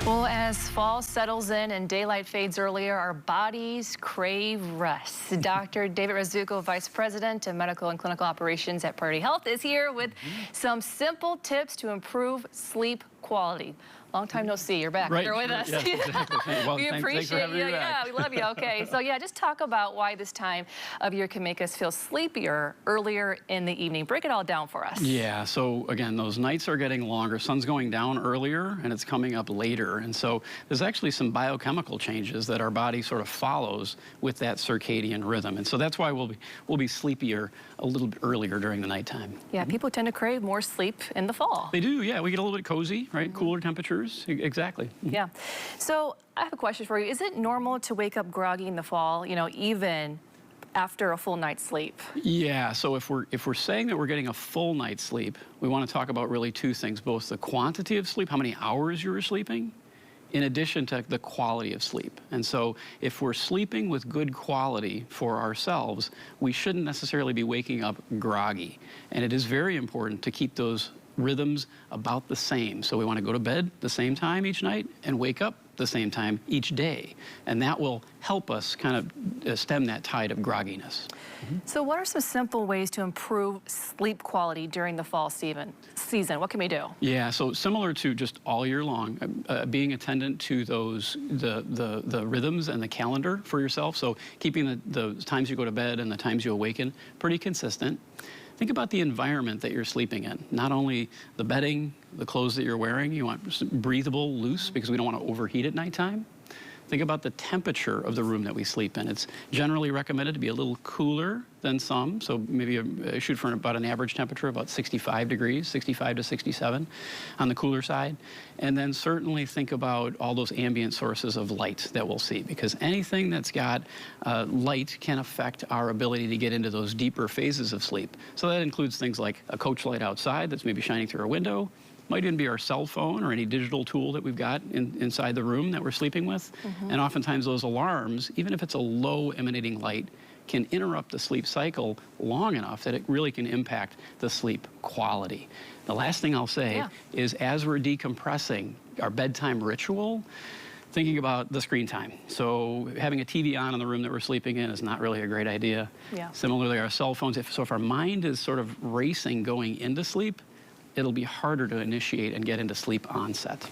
Well, as fall settles in and daylight fades earlier, our bodies crave rest. Dr. David Razzucco, Vice President of Medical and Clinical Operations at Priority Health, is here with some simple tips to improve sleep quality. Long time no see. You're back. Right. You're with us. Yes, exactly. Well, We appreciate you. Yeah, we love you. Okay. So yeah, just talk about why this time of year can make us feel sleepier earlier in the evening. Break it all down for us. Yeah. So again, those nights are getting longer. Sun's going down earlier and it's coming up later. And so there's actually some biochemical changes that our body sort of follows with that circadian rhythm. And so that's why we'll be sleepier a little bit earlier during the nighttime. Yeah, people tend to crave more sleep in the fall. They do. Yeah, we get a little bit cozy, right? Cooler temperatures. Exactly. Yeah. So I have a question for you. Is it normal to wake up groggy in the fall, you know, even after a full night's sleep? Yeah, so if we're saying that we're getting a full night's sleep, we want to talk about really two things, both the quantity of sleep, how many hours you were sleeping, in addition to the quality of sleep. And so if we're sleeping with good quality for ourselves, we shouldn't necessarily be waking up groggy. And it is very important to keep those rhythms about the same. So we want to go to bed the same time each night and wake up the same time each day. And that will help us kind of stem that tide of grogginess. So what are some simple ways to improve sleep quality during the fall season? What can we do? Yeah, so similar to just all year long, being attendant to the rhythms and the calendar for yourself. So keeping the times you go to bed and the times you awaken pretty consistent. Think about the environment that you're sleeping in. Not only the bedding, the clothes that you're wearing, you want breathable, loose, because we don't want to overheat at nighttime. Think about the temperature of the room that we sleep in. It's generally recommended to be a little cooler than some, so maybe shoot for about an average temperature of about 65 degrees, 65 to 67 on the cooler side. And then certainly think about all those ambient sources of light that we'll see, because anything that's got light can affect our ability to get into those deeper phases of sleep. So that includes things like a coach light outside that's maybe shining through a window. Might even be our cell phone or any digital tool that we've got inside the room that we're sleeping with. And oftentimes those alarms, even if it's a low emanating light, can interrupt the sleep cycle long enough that it really can impact the sleep quality. The last thing I'll say is, as we're decompressing, our bedtime ritual, thinking about the screen time. So having a TV on in the room that we're sleeping in is not really a great idea. Similarly, our cell phones, if our mind is sort of racing going into sleep, it'll be harder to initiate and get into sleep onset.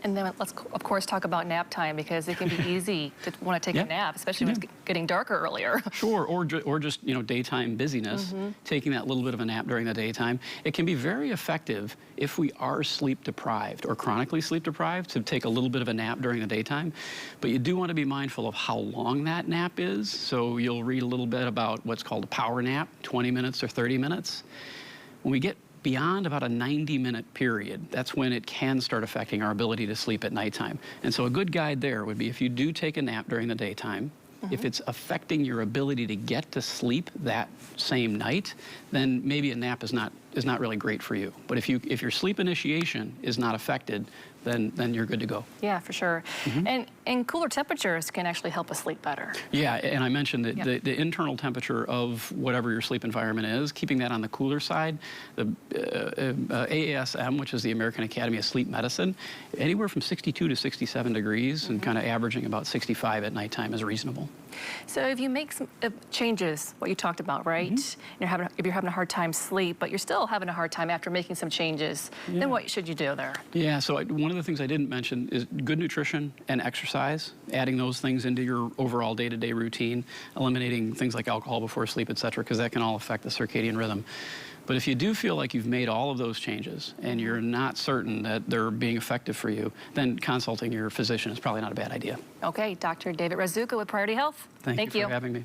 And then let's, of course, talk about nap time, because it can be easy to want to take a nap, especially when it's getting darker earlier. Sure, or just, you know, daytime busyness, taking that little bit of a nap during the daytime. It can be very effective if we are sleep deprived or chronically sleep deprived to take a little bit of a nap during the daytime. But you do want to be mindful of how long that nap is. So you'll read a little bit about what's called a power nap, 20 minutes or 30 minutes. When we get beyond about a 90-minute period, that's when it can start affecting our ability to sleep at nighttime. And so a good guide there would be, if you do take a nap during the daytime, if it's affecting your ability to get to sleep that same night, then maybe a nap is not really great for you. But if your sleep initiation is not affected, then you're good to go. Yeah, for sure. And cooler temperatures can actually help us sleep better. Yeah, and I mentioned that the internal temperature of whatever your sleep environment is, keeping that on the cooler side. The AASM, which is the American Academy of Sleep Medicine, anywhere from 62 to 67 degrees and kind of averaging about 65 at nighttime is reasonable. So if you make some changes, what you talked about, right? If you're having a hard time sleep, but you're still having a hard time after making some changes, then what should you do there? Yeah, so one of the things I didn't mention is good nutrition and exercise, adding those things into your overall day-to-day routine, eliminating things like alcohol before sleep, etc., because that can all affect the circadian rhythm. But if you do feel like you've made all of those changes and you're not certain that they're being effective for you, then consulting your physician is probably not a bad idea. Okay, Dr. David Razzucco with Priority Health. Thank you for having me.